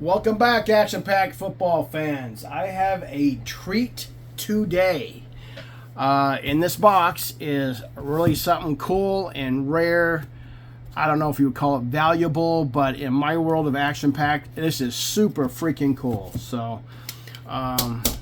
Welcome back, action-packed football fans. I have a treat today. In this box is really something cool and rare. I don't know if you would call it valuable, but in my world of action-packed, this is super freaking cool. So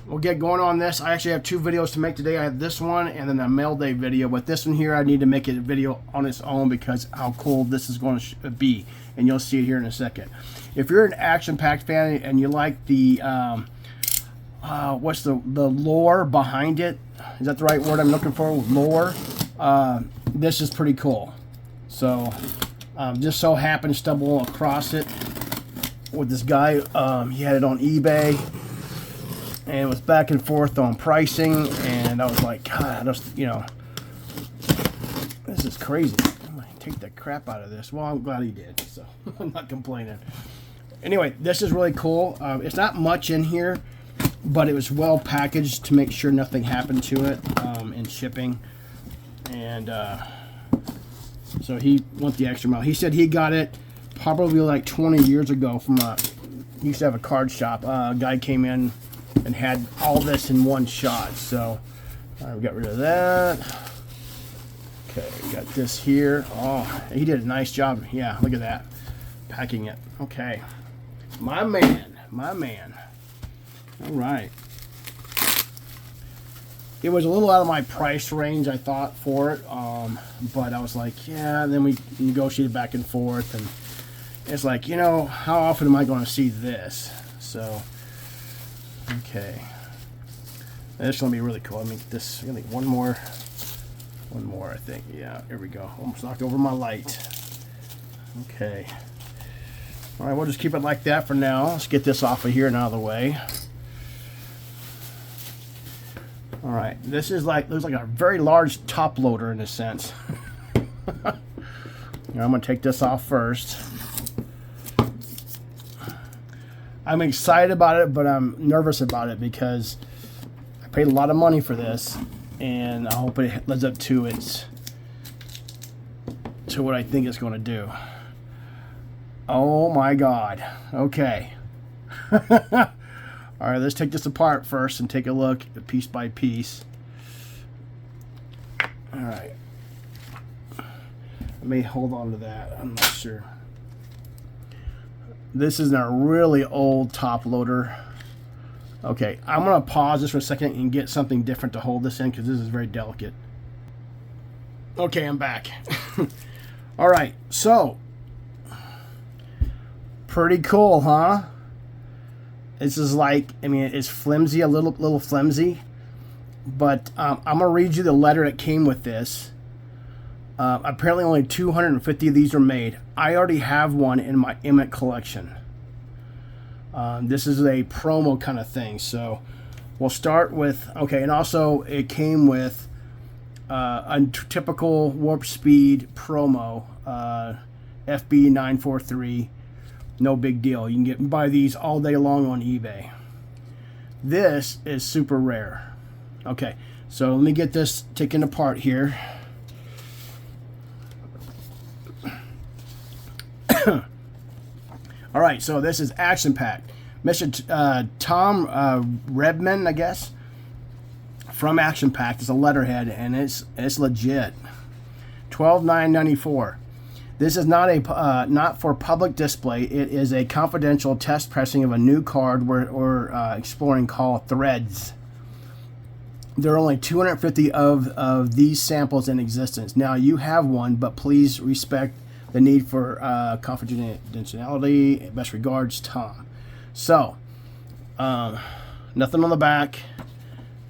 we'll get going on this. I actually have two videos to make today. I have this one and then a mail day video. But this one here, I need to make it a video on its own because how cool this is going to be. And you'll see it here in a second. If you're an action-packed fan and you like the what's the lore behind it, is that the right word I'm looking for? Lore. This is pretty cool. So just so happened to stumble across it with this guy. He had it on eBay and it was back and forth on pricing, and I was like, God, I just, this is crazy. Take the crap out of this. Well, I'm glad he did, so I'm not complaining. Anyway, this is really cool. It's not much in here, but it was well packaged to make sure nothing happened to it in shipping. And so he went the extra mile. He said he got it probably like 20 years ago from he used to have a card shop. A guy came in and had all this in one shot. So we got rid of that. Okay, got this here. Oh, he did a nice job. Yeah, look at that. Packing it. Okay. My man. My man. All right. It was a little out of my price range, I thought, for it. But I was like, yeah, and then we negotiated back and forth. And it's like, how often am I going to see this? So, okay. This is going to be really cool. Let me get this. I'm going to get one more, I think. Yeah, here we go. Almost knocked over my light. Okay. All right, we'll just keep it like that for now. Let's get this off of here and out of the way. All right, this is looks like a very large top loader in a sense. I'm going to take this off first. I'm excited about it, but I'm nervous about it because I paid a lot of money for this. And I hope it lives up to what I think it's going to do. Oh my God. Okay. All right, let's take this apart first and take a look piece by piece. All right. Let me hold on to that. I'm not sure. This is a really old top loader. Okay, I'm going to pause this for a second and get something different to hold this in because this is very delicate. Okay, I'm back. All right, so pretty cool, huh? This is like, it's flimsy, a little flimsy, but I'm going to read you the letter that came with this. Apparently only 250 of these are made. I already have one in my E.SMITH collection. This is a promo kind of thing, so we'll start with, okay, and also it came with a typical Warp Speed promo, FB943, no big deal. You can buy these all day long on eBay. This is super rare. Okay, so let me get this taken apart here. All right, so this is action-packed. Mr. Tom Redman, I guess, from Action Packed is a letterhead, and it's legit. $12,994. This is not for public display. It is a confidential test pressing of a new card we're exploring called Threads. There are only 250 of these samples in existence. Now you have one, but please respect the need for confidentiality. Best regards, Tom. So, nothing on the back.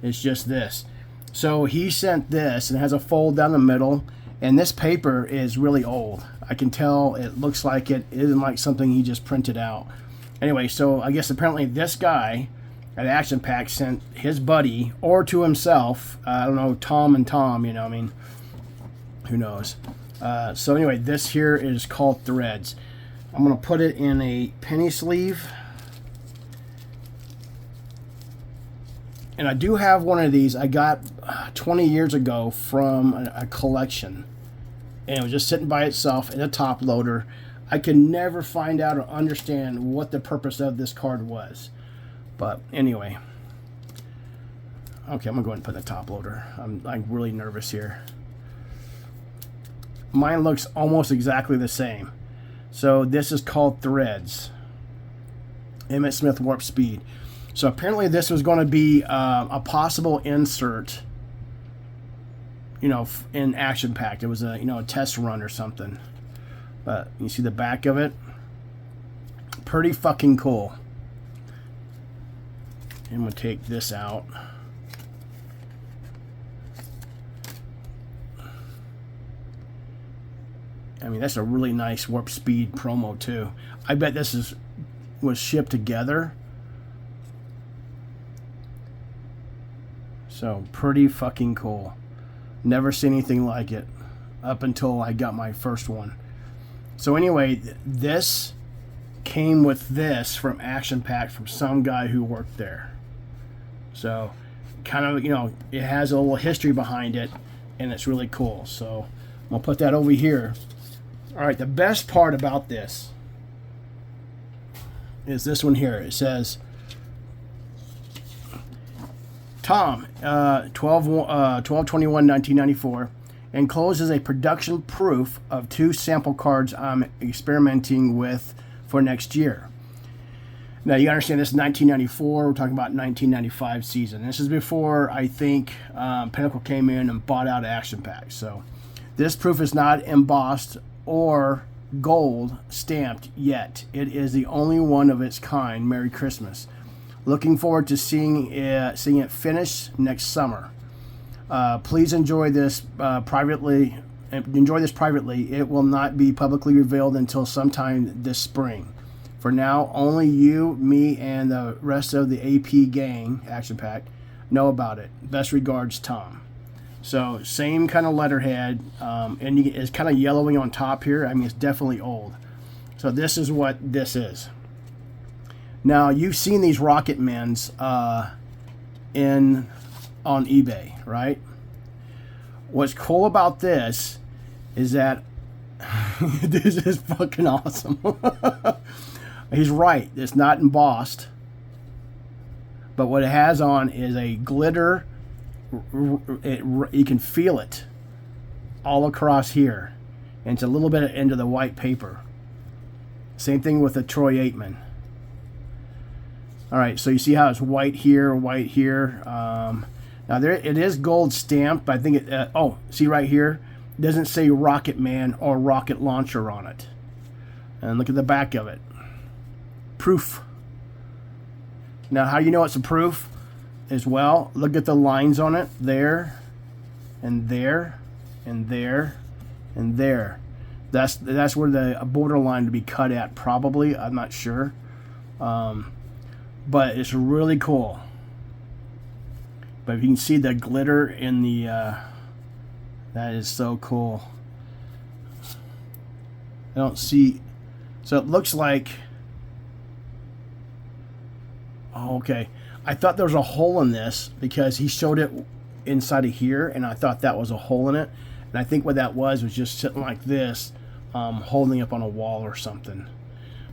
It's just this. So he sent this, and it has a fold down the middle, and this paper is really old. I can tell it looks like it isn't like something he just printed out. Anyway, so I guess apparently this guy at Action Pack sent his buddy, or to himself, I don't know, Tom and Tom, who knows. So anyway, this here is called Threads. I'm going to put it in a penny sleeve. And I do have one of these I got 20 years ago from a collection. And it was just sitting by itself in a top loader. I can never find out or understand what the purpose of this card was. But anyway. Okay, I'm going to go ahead and put the top loader. I'm really nervous here. Mine looks almost exactly the same. So this is called Threads. E.SMITH Warp Speed. So apparently this was going to be a possible insert, you know, in Action Pack. It was a, you know, a test run or something. But you see the back of it? Pretty fucking cool. I'm going to take this out. I mean, that's a really nice Warp Speed promo too. I bet this was shipped together. So pretty fucking cool. Never seen anything like it up until I got my first one. So anyway, this came with this from Action Pack from some guy who worked there. So kind of, you know, it has a little history behind it, and it's really cool. So I'm gonna put that over here. All right, the best part about this is this one here. It says, Tom, 12/21/1994, encloses a production proof of 2 sample cards I'm experimenting with for next year. Now, you understand this is 1994. We're talking about 1995 season. This is before, I think, Pinnacle came in and bought out Action Pack. So this proof is not embossed or gold stamped yet. It is the only one of its kind. Merry Christmas. Looking forward to seeing it finish next summer. Please enjoy this privately. It will not be publicly revealed until sometime this spring. For now, only you, me, and the rest of the AP gang, Action Pack, know about it. Best regards, Tom. So, same kind of letterhead, and it's kind of yellowing on top here. I mean, it's definitely old. So, this is what this is. Now, you've seen these Rocket Men's on eBay, right? What's cool about this is that this is fucking awesome. He's right. It's not embossed. But what it has on is a glitter. You can feel it all across here. And it's a little bit into the white paper. Same thing with the Troy Aikman. Alright, so you see how it's white here, white here. Now there it is gold stamped, but I think it... oh, see right here? It doesn't say Rocket Man or Rocket Launcher on it. And look at the back of it. Proof. Now, how you know it's a proof as well? Look at the lines on it. There, and there, and there, and there. That's where the borderline to be cut at, probably. I'm not sure. But it's really cool. But you can see the glitter in the... that is so cool. I don't see... So it looks like... Oh, okay. I thought there was a hole in this because he showed it inside of here, and I thought that was a hole in it. And I think what that was just sitting like this, holding up on a wall or something.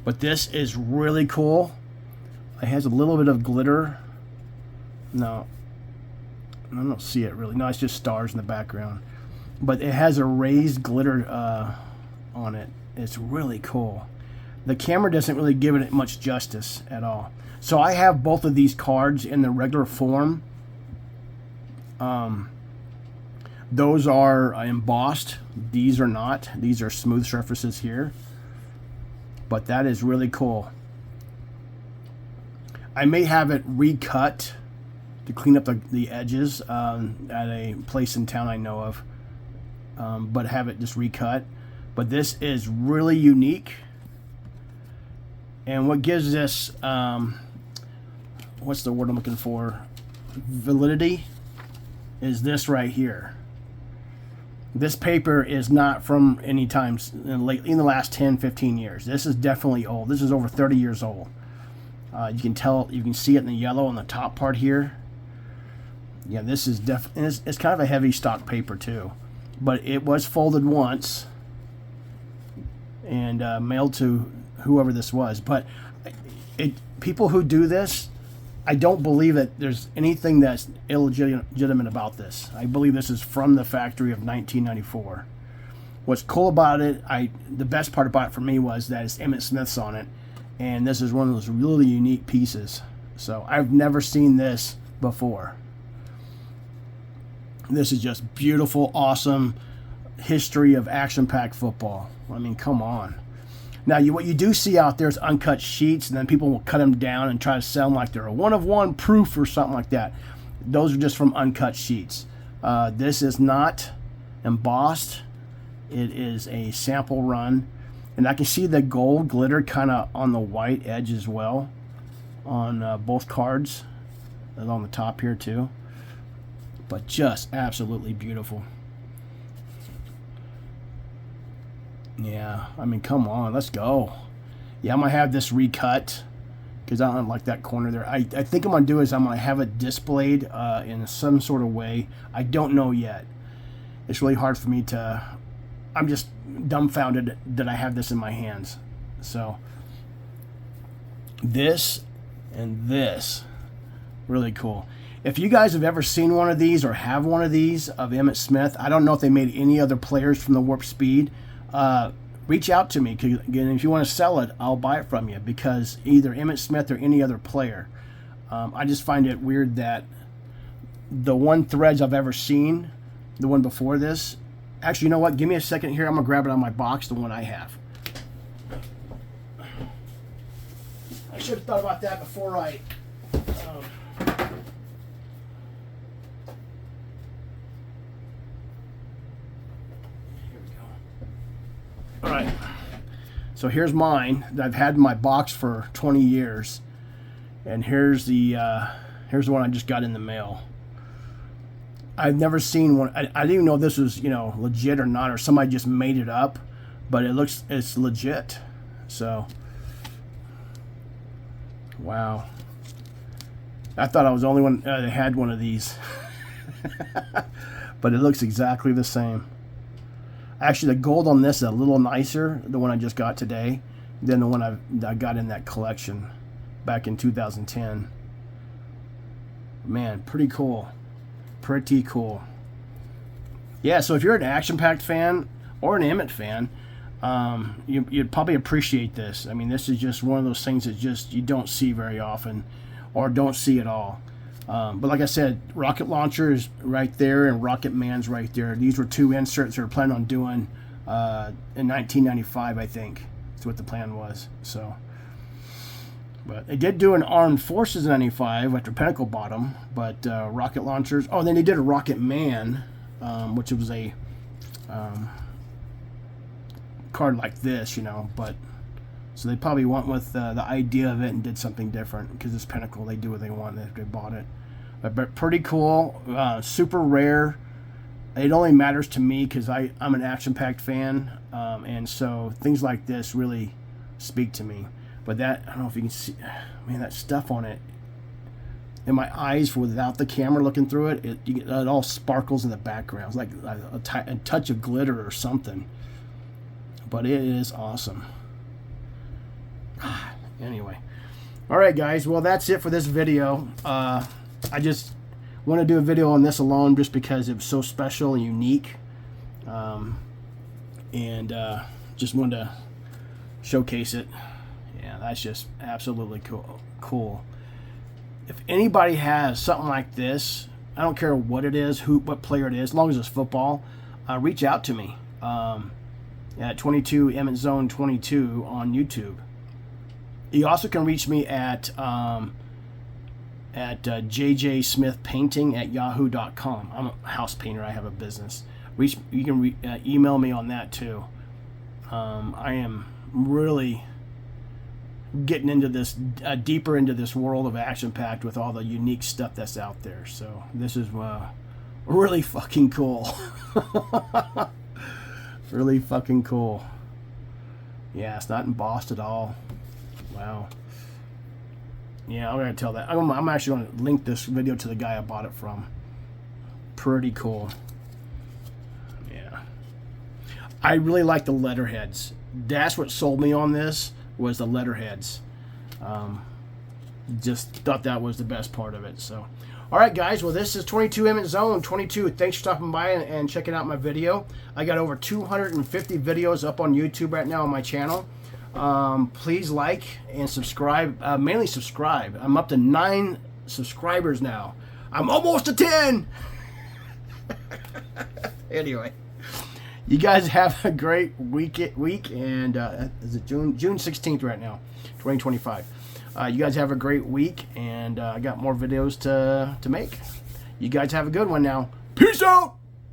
But this is really cool. It has a little bit of glitter. No, I don't see it really. No, it's just stars in the background. But it has a raised glitter on it. It's really cool. The camera doesn't really give it much justice at all. So I have both of these cards in the regular form. Those are embossed. These are not. These are smooth surfaces here. But that is really cool. I may have it recut to clean up the edges at a place in town I know of. But have it just recut. But this is really unique. And what gives this, what's the word I'm looking for? Validity is this right here. This paper is not from any time in the last 10-15 years. This is definitely old. This is over 30 years old. You can tell, you can see it in the yellow on the top part here. Yeah, this is definitely, it's kind of a heavy stock paper too. But it was folded once. and mailed to whoever this was. But people who do this, I don't believe that there's anything that's illegitimate about this. I believe this is from the factory of 1994. What's cool about it, the best part about it for me was that it's Emmitt Smith's on it, and this is one of those really unique pieces. So I've never seen this before. This is just beautiful, awesome history of action-packed football. I mean, come on. Now, what you do see out there is uncut sheets, and then people will cut them down and try to sell them like they're a one-of-one proof or something like that. Those are just from uncut sheets. This is not embossed. It is a sample run. And I can see the gold glitter kind of on the white edge as well on both cards, and on the top here too. But just absolutely beautiful. Yeah, I mean, come on, let's go. Yeah, I'm going to have this recut because I don't like that corner there. I think I'm going to do is I'm going to have it displayed in some sort of way. I don't know yet. It's really hard for me to... I'm just dumbfounded that I have this in my hands. So, this and this, really cool. If you guys have ever seen one of these or have one of these of Emmitt Smith, I don't know if they made any other players from the Warp Speed. Reach out to me. Again, if you want to sell it, I'll buy it from you, because either Emmitt Smith or any other player. I just find it weird that the one Threads I've ever seen, the one before this, actually, you know what? Give me a second here. I'm going to grab it out of my box, the one I have. I should have thought about that before I... All right, so here's mine that I've had in my box for 20 years, and here's the one I just got in the mail. I've never seen one. I didn't even know if this was, legit or not, or somebody just made it up, but it's legit. So, wow. I thought I was the only one that had one of these, but it looks exactly the same. Actually, the gold on this is a little nicer, the one I just got today, than the one I got in that collection back in 2010. Man, pretty cool. Pretty cool. Yeah, so if you're an action-packed fan or an Emmitt fan, you'd probably appreciate this. I mean, this is just one of those things that just you don't see very often, or don't see at all. But like I said, rocket launcher is right there, and Rocket Man's right there. These were two inserts they were planning on doing in 1995, I think. That's what the plan was. So, but they did do an Armed Forces in 95 after Pinnacle bought them, but rocket launchers. Oh, then they did a Rocket Man, which was a card like this, but so they probably went with the idea of it and did something different, because it's Pinnacle. They do what they want if they bought it. But pretty cool, super rare. It only matters to me because I'm an action-packed fan, and so things like this really speak to me. But that, I don't know if you can see, man, that stuff on it, in my eyes without the camera looking through it, it all sparkles in the background. It's like a touch of glitter or something. But it is awesome. Anyway. Alright guys, well that's it for this video. I just want to do a video on this alone just because it was so special and unique. Just wanted to showcase it. Yeah, that's just absolutely cool. If anybody has something like this, I don't care what it is, what player it is, as long as it's football, reach out to me at 22 Emmett Zone 22 on YouTube. You also can reach me at jjsmithpainting@yahoo.com. I'm a house painter. I have a business. You can email me on that too. I am really getting into this deeper into this world of action-packed with all the unique stuff that's out there. So this is really fucking cool. Really fucking cool. Yeah, it's not embossed at all. Wow. Yeah, I'm gonna tell that. I'm actually gonna link this video to the guy I bought it from. Pretty cool. Yeah. I really like the letterheads. That's what sold me on this, was the letterheads. Just thought that was the best part of it. So, all right, guys. Well, this is 22 Emmett Zone 22. Thanks for stopping by and checking out my video. I got over 250 videos up on YouTube right now on my channel. Please like and subscribe. Mainly subscribe. I'm up to 9 subscribers now. I'm almost to 10. Anyway, you guys have a great week, and is it June 16th right now, 2025. You guys have a great week, and I got more videos to make. You guys have a good one now. Peace out.